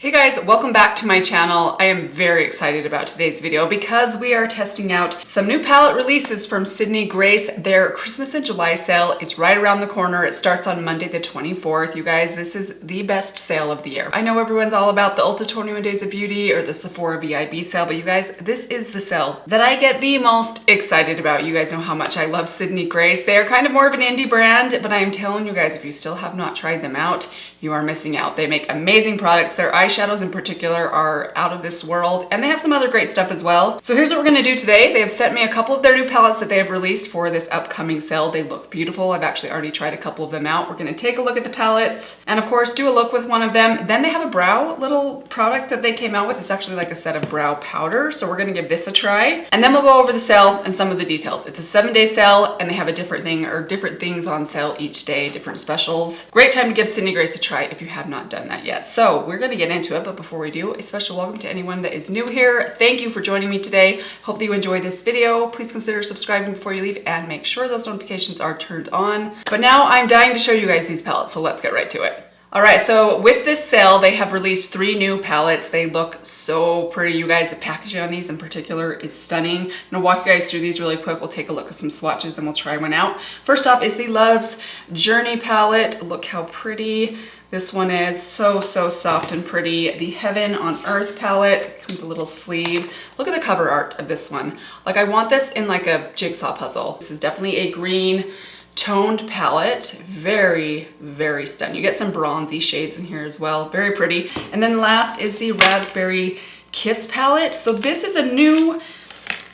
Hey guys, welcome back to my channel. I am very excited about today's video because we are testing out some new palette releases from Sydney Grace. Their Christmas in July sale is right around the corner. It starts on Monday the 24th. You guys, this is the best sale of the year. I know everyone's all about the Ulta 21 Days of Beauty or the Sephora VIB sale, but you guys, this is the sale that I get the most excited about. You guys know how much I love Sydney Grace. They are kind of more of an indie brand, but I am telling you guys, if you still have not tried them out, you are missing out. They make amazing products. Their eyeshadows in particular are out of this world, and they have some other great stuff as well. So here's what we're gonna do today. They have sent me a couple of their new palettes that they have released for this upcoming sale. They look beautiful. I've actually already tried a couple of them out. We're gonna take a look at the palettes and of course do a look with one of them. Then they have a brow little product that they came out with. It's actually like a set of brow powder. So we're gonna give this a try, and then we'll go over the sale and some of the details. It's a 7-day sale and they have a different thing or different things on sale each day, different specials. Great time to give Sydney Grace a try if you have not done that yet. So we're gonna get into it, but before we do, a special welcome to anyone that is new here. Thank you for joining me today. Hope that you enjoy this video. Please consider subscribing before you leave and make sure those notifications are turned on. But now I'm dying to show you guys these palettes, so let's get right to it. All right, so with this sale, they have released 3 new palettes. They look so pretty, you guys. The packaging on these in particular is stunning. I'm gonna walk you guys through these really quick. We'll take a look at some swatches, then we'll try one out. First off is the Love's Journey palette. Look how pretty this one is. So soft and pretty. The Heaven on Earth palette comes a little sleeve. Look at the cover art of this one. Like, I want this in like a jigsaw puzzle. This is definitely a green toned palette. Very stunning. You get some bronzy shades in here as well. Very pretty. And then last is the Raspberry Kiss palette. So this is a new,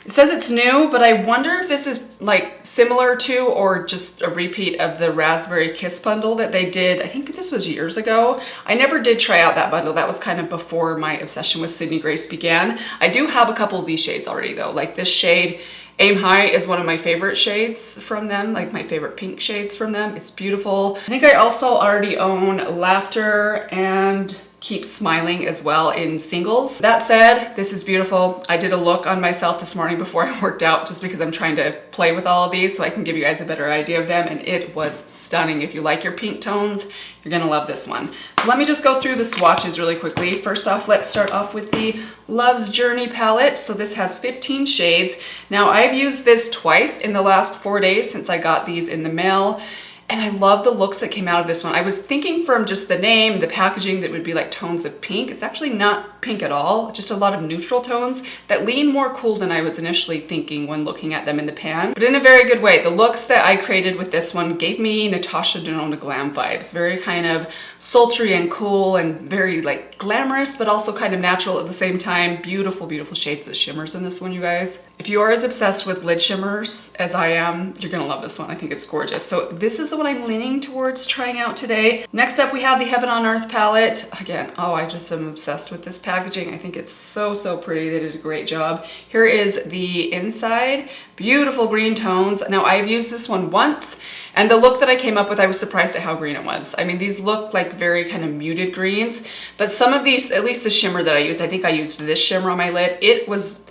it says it's new, but I wonder if this is like similar to or just a repeat of the Raspberry Kiss bundle that they did. I think this was years ago. I never did try out that bundle. That was kind of before my obsession with Sydney Grace began. I do have a couple of these shades already though. Like this shade, Aim High, is one of my favorite shades from them, like my favorite pink shades from them. It's beautiful. I think I also already own Laughter and Keep Smiling as well in singles. That said, this is beautiful. I did a look on myself this morning before I worked out just because I'm trying to play with all of these so I can give you guys a better idea of them, and it was stunning. If you like your pink tones, you're gonna love this one. So let me just go through the swatches really quickly. First off, let's start off with the Love's Journey palette. So this has 15 shades. Now I've used this twice in the last 4 days since I got these in the mail. And I love the looks that came out of this one. I was thinking from just the name, the packaging, that would be like tones of pink. It's actually not pink at all, just a lot of neutral tones that lean more cool than I was initially thinking when looking at them in the pan, but in a very good way. The looks that I created with this one gave me Natasha Denona glam vibes. Very kind of sultry and cool and very like glamorous, but also kind of natural at the same time. Beautiful shades of shimmers in this one, you guys. If you are as obsessed with lid shimmers as I am, you're gonna love this one. I think it's gorgeous. So this is the one I'm leaning towards trying out today. Next up, we have the Heaven on Earth palette. Again, oh, I just am obsessed with this packaging. I think it's so pretty. They did a great job. Here is the inside. Beautiful green tones. Now, I've used this one once, and the look that I came up with, I was surprised at how green it was. I mean, these look like very kind of muted greens, but some of these, at least the shimmer that I used, I think I used this shimmer on my lid. It was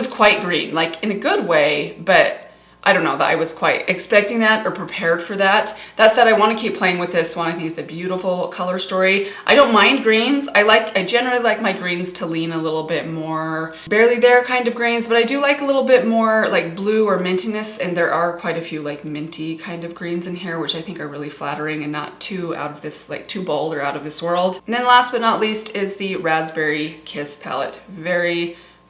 quite green, like in a good way, but I don't know that I was quite expecting that or prepared for that. That said, I want to keep playing with this one. I think it's a beautiful color story. I don't mind greens. I generally like my greens to lean a little bit more barely there kind of greens, but I do like a little bit more like blue or mintiness, and there are quite a few like minty kind of greens in here, which I think are really flattering and not too out of this, like too bold or out of this world. And then last but not least is the Raspberry Kiss palette.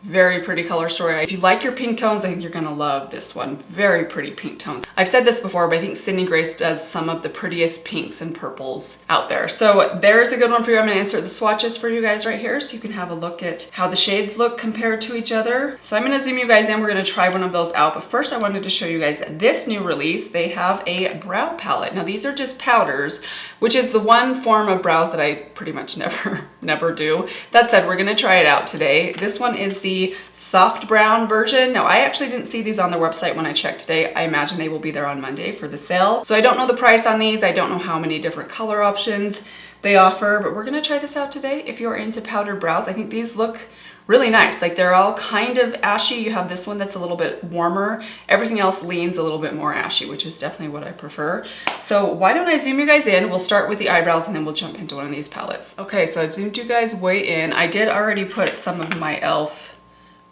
Very pretty color story. If you like your pink tones, I think you're gonna love this one. Very pretty pink tones. I've said this before, but I think Sydney Grace does some of the prettiest pinks and purples out there. So there's a good one for you. I'm gonna insert the swatches for you guys right here so you can have a look at how the shades look compared to each other. So I'm gonna zoom you guys in. We're gonna try one of those out, but first I wanted to show you guys this new release. They have a brow palette. Now these are just powders, which is the one form of brows that I pretty much never do. That said, we're gonna try it out today. This one is the soft brown version. Now, I actually didn't see these on their website when I checked today. I imagine they will be there on Monday for the sale. So I don't know the price on these. I don't know how many different color options they offer, but we're gonna try this out today. If you're into powdered brows, I think these look really nice. Like they're all kind of ashy. You have this one that's a little bit warmer. Everything else leans a little bit more ashy, which is definitely what I prefer. So why don't I zoom you guys in? We'll start with the eyebrows and then we'll jump into one of these palettes. Okay, so I've zoomed you guys way in. I did already put some of my e.l.f.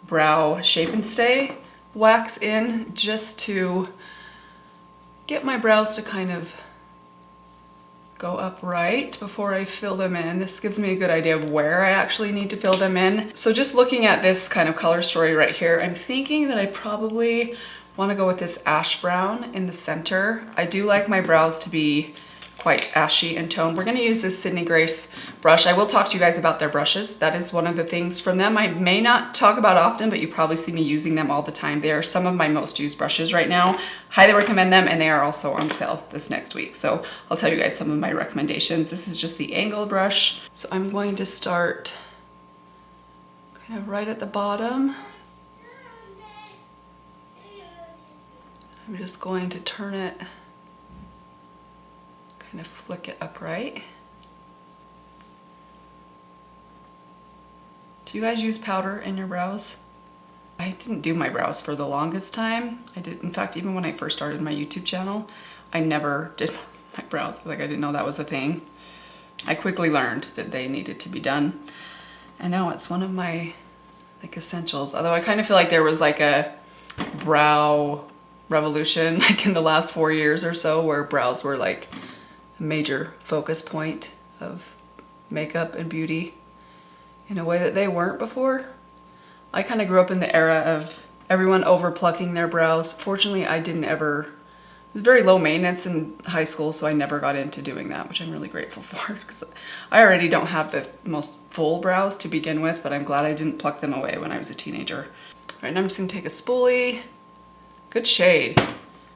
brow shape and stay wax in just to get my brows to kind of go upright before I fill them in. This gives me a good idea of where I actually need to fill them in. So just looking at this kind of color story right here, I'm thinking that I probably want to go with this ash brown in the center. I do like my brows to be quite ashy in tone. We're going to use this Sydney Grace brush. I will talk to you guys about their brushes. That is one of the things from them I may not talk about often, but you probably see me using them all the time. They are some of my most used brushes right now. Highly recommend them, and they are also on sale this next week. So I'll tell you guys some of my recommendations. This is just the angle brush. So I'm going to start kind of right at the bottom. I'm just going to turn it, kind of flick it upright. Do you guys use powder in your brows? I didn't do my brows for the longest time. I did, in fact, even when I first started my YouTube channel, I never did my brows. Like I didn't know that was a thing. I quickly learned that they needed to be done. And now it's one of my like essentials. Although I kind of feel like there was like a brow revolution like in the last 4 years or so where brows were like a major focus point of makeup and beauty in a way that they weren't before. I kind of grew up in the era of everyone over plucking their brows. Fortunately, I didn't ever, it was very low maintenance in high school, so I never got into doing that, which I'm really grateful for because I already don't have the most full brows to begin with, but I'm glad I didn't pluck them away when I was a teenager. All right, now I'm just gonna take a spoolie. Good shade.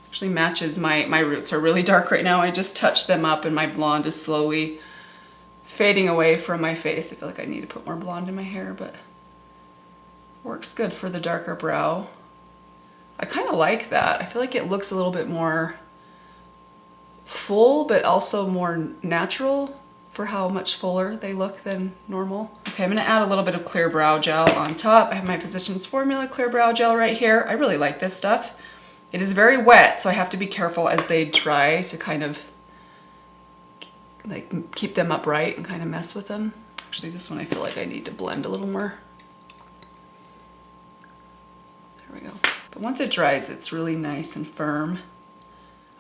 Actually matches my roots are really dark right now. I just touched them up and my blonde is slowly fading away from my face. I feel like I need to put more blonde in my hair, but works good for the darker brow. I kind of like that. I feel like it looks a little bit more full, but also more natural for how much fuller they look than normal. Okay, I'm gonna add a little bit of clear brow gel on top. I have my Physicians Formula clear brow gel right here. I really like this stuff. It is very wet, so I have to be careful as they dry to kind of like keep them upright and kind of mess with them. Actually, this one I feel like I need to blend a little more. There we go. But once it dries, it's really nice and firm.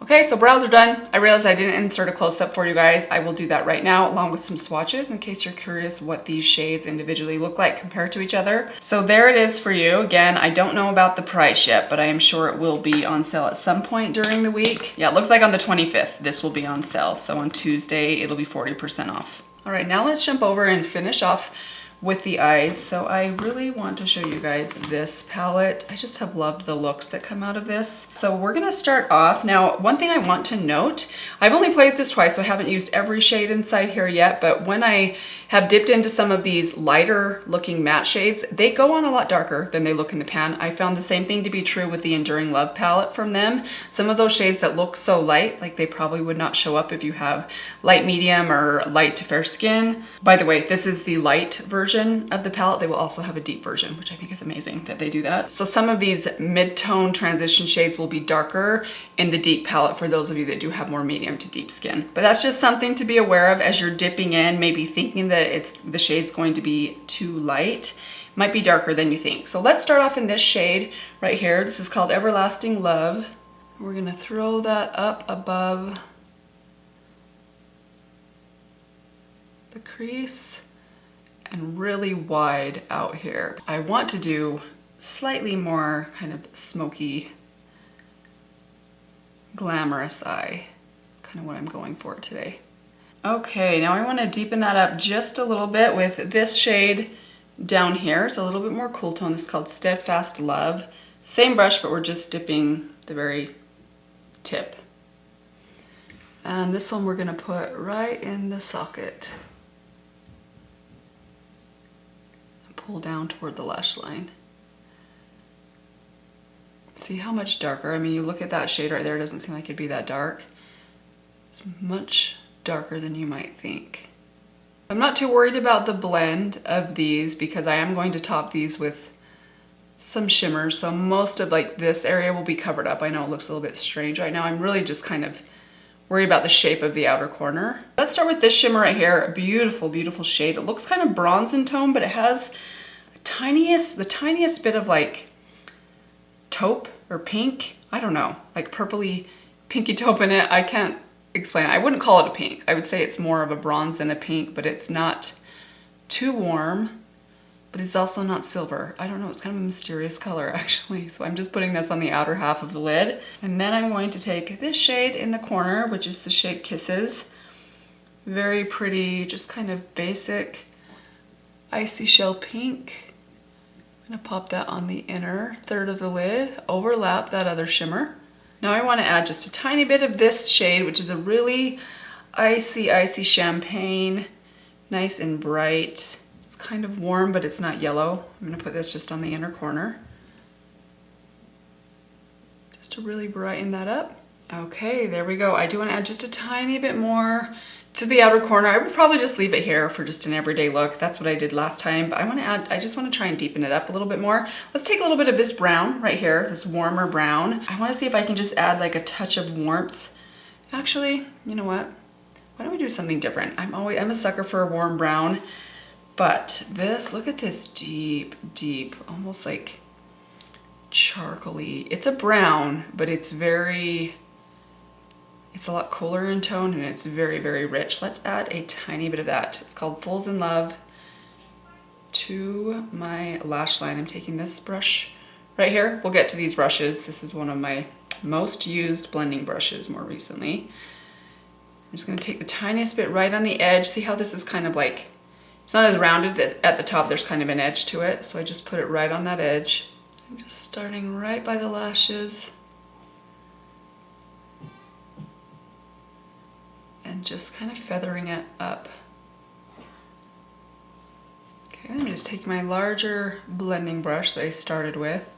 Okay, so brows are done. I realized I didn't insert a close-up for you guys. I will do that right now along with some swatches in case you're curious what these shades individually look like compared to each other. So there it is for you. Again, I don't know about the price yet, but I am sure it will be on sale at some point during the week. Yeah, it looks like on the 25th, this will be on sale. So on Tuesday, it'll be 40% off. All right, now let's jump over and finish off with the eyes. So I really want to show you guys this palette. I just have loved the looks that come out of this. So we're gonna start off. Now, one thing I want to note, I've only played with this twice, so I haven't used every shade inside here yet, but when I have dipped into some of these lighter looking matte shades, they go on a lot darker than they look in the pan. I found the same thing to be true with the Enduring Love palette from them. Some of those shades that look so light, like they probably would not show up if you have light medium or light to fair skin. By the way, this is the light version of the palette. They will also have a deep version, which I think is amazing that they do that. So some of these mid-tone transition shades will be darker in the deep palette for those of you that do have more medium to deep skin. But that's just something to be aware of as you're dipping in, maybe thinking that the shade's going to be too light. It might be darker than you think. So let's start off in this shade right here. This is called Everlasting Love. We're gonna throw that up above the crease and really wide out here. I want to do slightly more kind of smoky, glamorous eye. That's kind of what I'm going for today. Okay, now I want to deepen that up just a little bit with this shade down here. It's a little bit more cool tone. It's called Steadfast Love. Same brush, but we're just dipping the very tip. And this one we're gonna put right in the socket. Pull down toward the lash line. See how much darker? I mean, you look at that shade right there, it doesn't seem like it'd be that dark. It's much darker than you might think. I'm not too worried about the blend of these because I am going to top these with some shimmers. So most of like this area will be covered up. I know it looks a little bit strange right now. I'm really just kind of worried about the shape of the outer corner. Let's start with this shimmer right here. A beautiful, beautiful shade. It looks kind of bronze in tone, but it has the tiniest bit of like taupe or pink. I don't know, like purpley, pinky taupe in it. I can't explain it. I wouldn't call it a pink. I would say it's more of a bronze than a pink, but it's not too warm. But it's also not silver. I don't know, it's kind of a mysterious color actually. So I'm just putting this on the outer half of the lid. And then I'm going to take this shade in the corner, which is the shade Kisses. Very pretty, just kind of basic icy shell pink. I'm gonna pop that on the inner third of the lid, overlap that other shimmer. Now I wanna add just a tiny bit of this shade, which is a really icy champagne, nice and bright. Kind of warm, but it's not yellow. I'm gonna put this just on the inner corner just to really brighten that up. Okay, there we go. I do want to add just a tiny bit more to the outer corner. I would probably just leave it here for just an everyday look. That's what I did last time, but I just want to try and deepen it up a little bit more. Let's take a little bit of this brown right here, this warmer brown. I want to see if I can just add like a touch of warmth. Actually, you know what? Why don't we do something different? I'm a sucker for a warm brown. But this, look at this deep, almost like charcoaly. It's a brown, but it's a lot cooler in tone and it's very, very rich. Let's add a tiny bit of that. It's called Fools in Love to my lash line. I'm taking this brush right here. We'll get to these brushes. This is one of my most used blending brushes more recently. I'm just gonna take the tiniest bit right on the edge. See how this is kind of like, it's not as rounded at the top, there's kind of an edge to it. So I just put it right on that edge. I'm just starting right by the lashes. And just kind of feathering it up. Okay, let me just take my larger blending brush that I started with.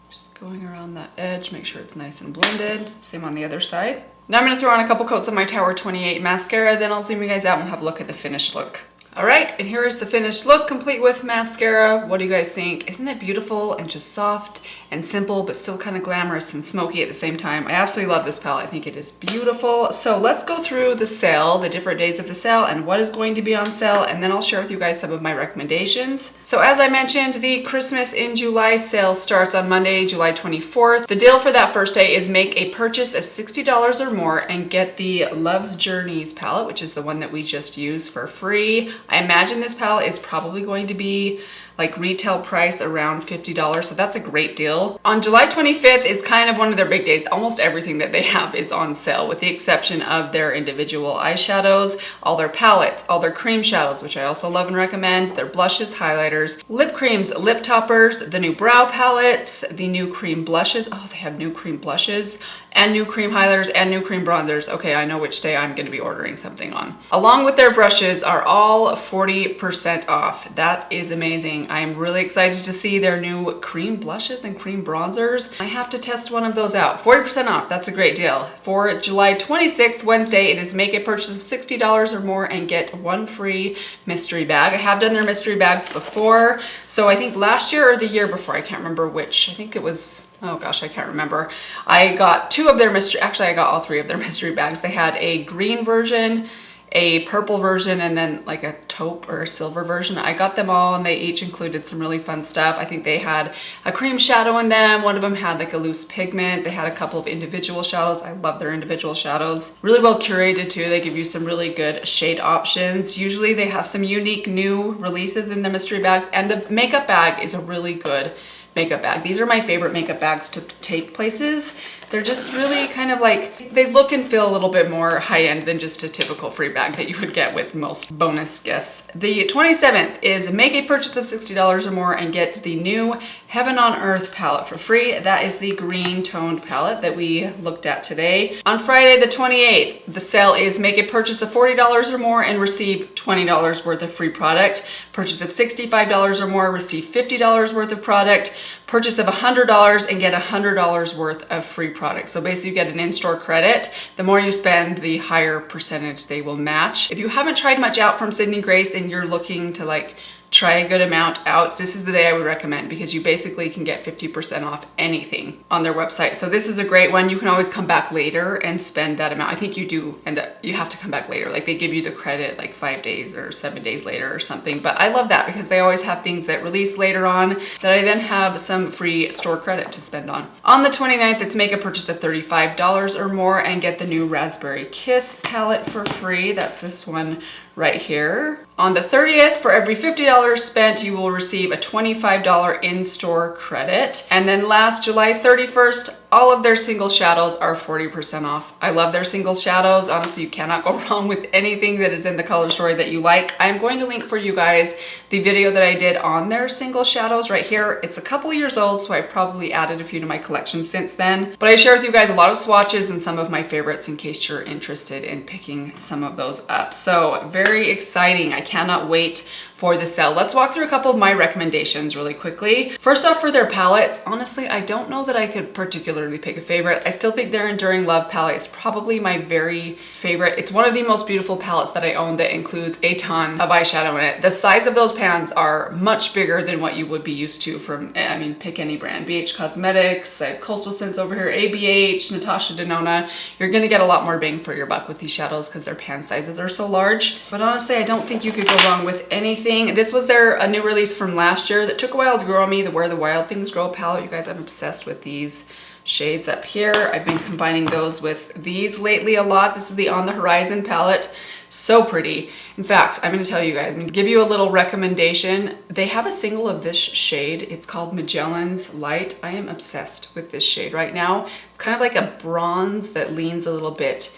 Just going around that edge, make sure it's nice and blended. Same on the other side. Now I'm gonna throw on a couple coats of my Tower 28 mascara, then I'll zoom you guys out and we'll have a look at the finished look. All right, and here is the finished look, complete with mascara. What do you guys think? Isn't it beautiful and just soft and simple, but still kind of glamorous and smoky at the same time? I absolutely love this palette. I think it is beautiful. So let's go through the sale, the different days of the sale, and what is going to be on sale, and then I'll share with you guys some of my recommendations. So as I mentioned, the Christmas in July sale starts on Monday, July 24th. The deal for that first day is make a purchase of $60 or more and get the Love's Journeys palette, which is the one that we just used, for free. I imagine this palette is probably going to be like retail price around $50, so that's a great deal. On July 25th is kind of one of their big days. Almost everything that they have is on sale, with the exception of their individual eyeshadows, all their palettes, all their cream shadows, which I also love and recommend, their blushes, highlighters, lip creams, lip toppers, the new brow palettes, the new cream blushes. Oh, they have new cream blushes, and new cream highlighters, and new cream bronzers. Okay, I know which day I'm gonna be ordering something on. Along with their brushes are all 40% off. That is amazing. I'm really excited to see their new cream blushes and cream bronzers. I have to test one of those out. 40% off, that's a great deal. For July 26th, Wednesday, it is make a purchase of $60 or more and get one free mystery bag. I have done their mystery bags before. So I think last year or the year before, I can't remember which. I think it was, oh gosh, I can't remember. I got two of their actually I got all three of their mystery bags. They had a green version, a purple version, and then like a taupe or a silver version. I got them all and they each included some really fun stuff. I think they had a cream shadow in them. One of them had like a loose pigment. They had a couple of individual shadows. I love their individual shadows. Really well curated too. They give you some really good shade options. Usually they have some unique new releases in the mystery bags, and the makeup bag is a really good makeup bag. These are my favorite makeup bags to take places. They're just really kind of like, they look and feel a little bit more high-end than just a typical free bag that you would get with most bonus gifts. The 27th is make a purchase of $60 or more and get the new Heaven on Earth palette for free. That is the green toned palette that we looked at today. On Friday the 28th, the sale is make a purchase of $40 or more and receive $20 worth of free product. Purchase of $65 or more, receive $50 worth of product. Purchase of $100 and get $100 worth of free product. So basically you get an in-store credit. The more you spend, the higher percentage they will match. If you haven't tried much out from Sydney Grace and you're looking to like try a good amount out, this is the day I would recommend, because you basically can get 50% off anything on their website. So this is a great one. You can always come back later and spend that amount. I think you do end up, you have to come back later. Like they give you the credit like 5 days or 7 days later or something. But I love that because they always have things that release later on that I then have some free store credit to spend on. On the 29th, it's make a purchase of $35 or more and get the new Raspberry Kiss palette for free. That's this one right here. On the 30th, for every $50 spent, you will receive a $25 in-store credit. And then last July 31st, all of their single shadows are 40% off. I love their single shadows. Honestly, you cannot go wrong with anything that is in the color story that you like. I'm going to link for you guys the video that I did on their single shadows right here. It's a couple years old, so I've probably added a few to my collection since then. But I share with you guys a lot of swatches and some of my favorites in case you're interested in picking some of those up. So very exciting. I cannot wait for the sale. Let's walk through a couple of my recommendations really quickly. First off, for their palettes, honestly, I don't know that I could particularly pick a favorite. I still think their Enduring Love palette is probably my very favorite. It's one of the most beautiful palettes that I own that includes a ton of eyeshadow in it. The size of those pans are much bigger than what you would be used to from, I mean, pick any brand. BH Cosmetics, I have Coastal Scents over here, ABH, Natasha Denona. You're gonna get a lot more bang for your buck with these shadows because their pan sizes are so large. But honestly, I don't think you could go wrong with anything. This was a new release from last year that took a while to grow on me, the Where the Wild Things Grow palette. You guys, I'm obsessed with these shades up here. I've been combining those with these lately a lot. This is the On the Horizon palette. So pretty. In fact, I'm going to tell you guys, I'm going to give you a little recommendation. They have a single of this shade. It's called Magellan's Light. I am obsessed with this shade right now. It's kind of like a bronze that leans a little bit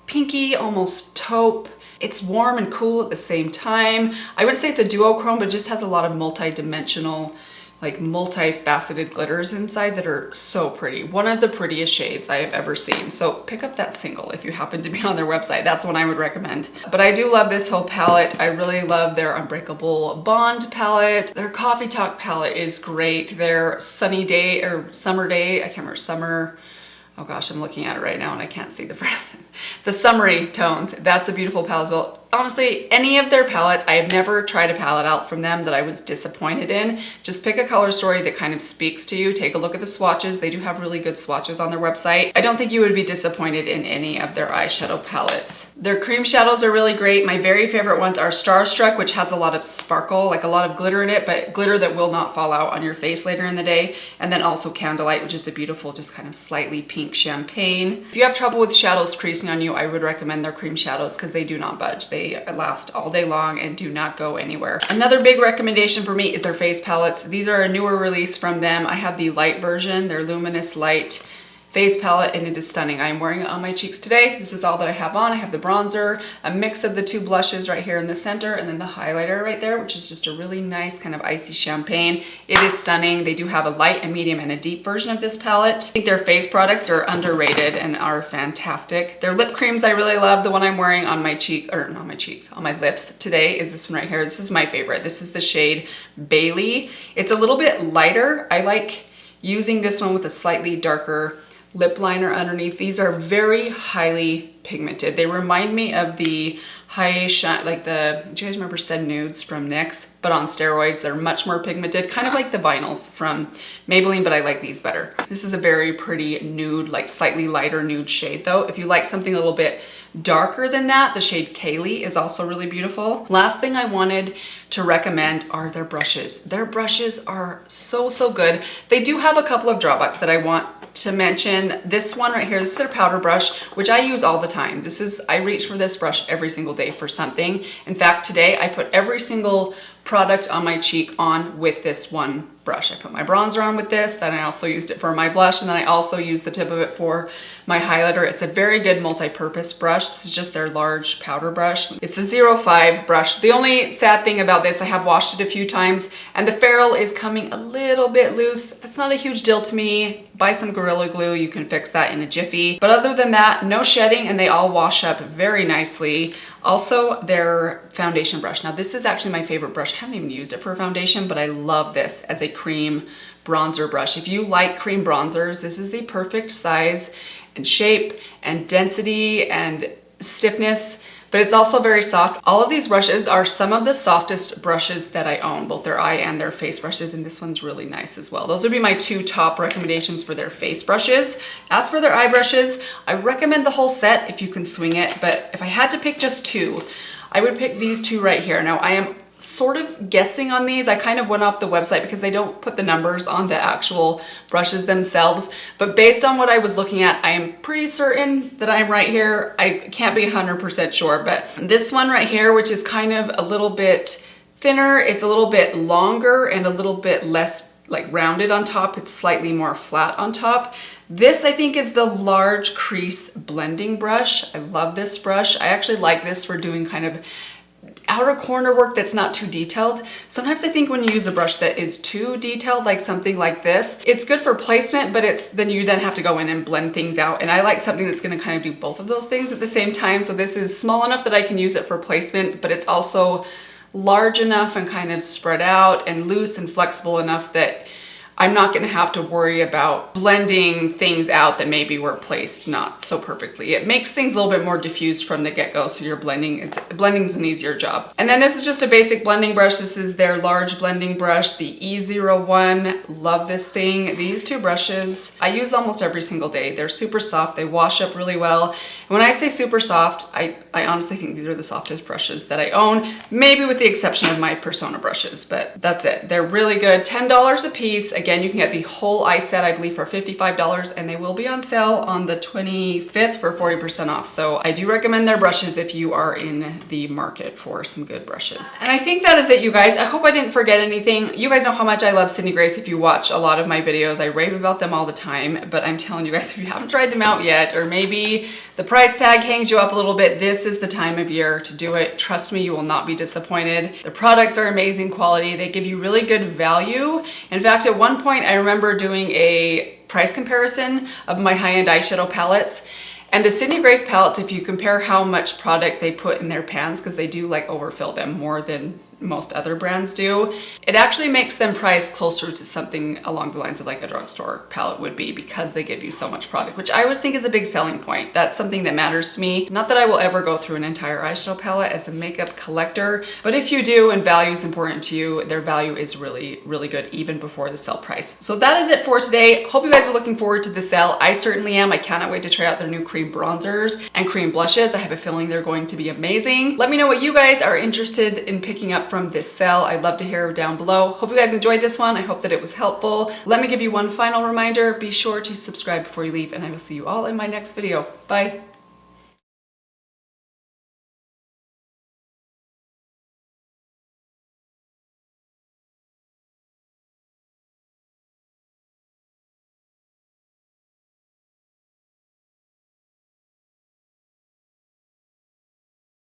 pinky, almost taupe. It's warm and cool at the same time. I wouldn't say it's a duochrome, but it just has a lot of multi-dimensional, like multi-faceted glitters inside that are so pretty. One of the prettiest shades I have ever seen. So pick up that single if you happen to be on their website. That's one I would recommend. But I do love this whole palette. I really love their Unbreakable Bond palette. Their Coffee Talk palette is great. Their Sunny Day or Summer Day, I can't remember, Summer, oh gosh, I'm looking at it right now and I can't see the the summery tones. That's a beautiful palette as well. Honestly, any of their palettes, I have never tried a palette out from them that I was disappointed in. Just pick a color story that kind of speaks to you. Take a look at the swatches. They do have really good swatches on their website. I don't think you would be disappointed in any of their eyeshadow palettes. Their cream shadows are really great. My very favorite ones are Starstruck, which has a lot of sparkle, like a lot of glitter in it, but glitter that will not fall out on your face later in the day. And then also Candlelight, which is a beautiful, just kind of slightly pink champagne. If you have trouble with shadows creasing on you, I would recommend their cream shadows because they do not budge. They last all day long and do not go anywhere. Another big recommendation for me is their face palettes. These are a newer release from them. I have the light version, their Luminous Light face palette, and it is stunning. I am wearing it on my cheeks today. This is all that I have on. I have the bronzer, a mix of the two blushes right here in the center, and then the highlighter right there, which is just a really nice kind of icy champagne. It is stunning. They do have a light, a medium, and a deep version of this palette. I think their face products are underrated and are fantastic. Their lip creams I really love. The one I'm wearing on my cheek, or not my cheeks, on my lips today is this one right here. This is my favorite. This is the shade Bailey. It's a little bit lighter. I like using this one with a slightly darker lip liner underneath. These are very highly pigmented. They remind me of the high shine, like the, do you guys remember Said Nudes from NYX? But on steroids. They're much more pigmented, kind of like the vinyls from Maybelline, but I like these better. This is a very pretty nude, like slightly lighter nude shade though. If you like something a little bit darker than that, the shade Kaylee is also really beautiful. Last thing I wanted to recommend are their brushes. Their brushes are so, so good. They do have a couple of drawbacks that I want to mention. This one right here, this is their powder brush, which I use all the time. I reach for this brush every single day for something. In fact, today I put every single product on my cheek on with this one brush. I put my bronzer on with this, then I also used it for my blush, and then I also used the tip of it for my highlighter. It's a very good multi-purpose brush. This is just their large powder brush. It's the 05 brush. The only sad thing about this, I have washed it a few times and the ferrule is coming a little bit loose. That's not a huge deal to me. Buy some Gorilla Glue, you can fix that in a jiffy. But other than that, no shedding, and they all wash up very nicely. Also, their foundation brush. Now, this is actually my favorite brush. I haven't even used it for a foundation, but I love this as a cream bronzer brush. If you like cream bronzers, this is the perfect size and shape and density and stiffness, but it's also very soft. All of these brushes are some of the softest brushes that I own, both their eye and their face brushes, and this one's really nice as well. Those would be my two top recommendations for their face brushes. As for their eye brushes, I recommend the whole set if you can swing it, but if I had to pick just two, I would pick these two right here. Now, I am sort of guessing on these. I kind of went off the website because they don't put the numbers on the actual brushes themselves, but based on what I was looking at, I am pretty certain that I'm right here. I can't be 100% sure, but this one right here, which is kind of a little bit thinner, it's a little bit longer and a little bit less like rounded on top. It's slightly more flat on top. This, I think, is the large crease blending brush. I love this brush. I actually like this for doing kind of outer corner work that's not too detailed. Sometimes I think when you use a brush that is too detailed, like something like this, it's good for placement, but then you have to go in and blend things out. And I like something that's gonna kind of do both of those things at the same time. So this is small enough that I can use it for placement, but it's also large enough and kind of spread out and loose and flexible enough that I'm not gonna have to worry about blending things out that maybe were placed not so perfectly. It makes things a little bit more diffused from the get-go, so you're blending's an easier job. And then this is just a basic blending brush. This is their large blending brush, the E01. Love this thing. These two brushes, I use almost every single day. They're super soft, they wash up really well. And when I say super soft, I honestly think these are the softest brushes that I own, maybe with the exception of my Persona brushes, but that's it. They're really good, $10 a piece. Again, you can get the whole eye set, I believe, for $55, and they will be on sale on the 25th for 40% off. So I do recommend their brushes if you are in the market for some good brushes. And I think that is it, you guys. I hope I didn't forget anything. You guys know how much I love Sydney Grace. If you watch a lot of my videos, I rave about them all the time, but I'm telling you guys, if you haven't tried them out yet, or maybe the price tag hangs you up a little bit, this is the time of year to do it. Trust me, you will not be disappointed. The products are amazing quality. They give you really good value. In fact, at one point, I remember doing a price comparison of my high-end eyeshadow palettes. And the Sydney Grace palettes, if you compare how much product they put in their pans, because they do like overfill them more than most other brands do, it actually makes them priced closer to something along the lines of like a drugstore palette would be, because they give you so much product, which I always think is a big selling point. That's something that matters to me. Not that I will ever go through an entire eyeshadow palette as a makeup collector, but if you do and value is important to you, their value is really, really good even before the sale price. So that is it for today. Hope you guys are looking forward to the sale. I certainly am. I cannot wait to try out their new cream bronzers and cream blushes. I have a feeling they're going to be amazing. Let me know what you guys are interested in picking up from this sale. I'd love to hear down below. Hope you guys enjoyed this one. I hope that it was helpful. Let me give you one final reminder. Be sure to subscribe before you leave, and I will see you all in my next video. Bye.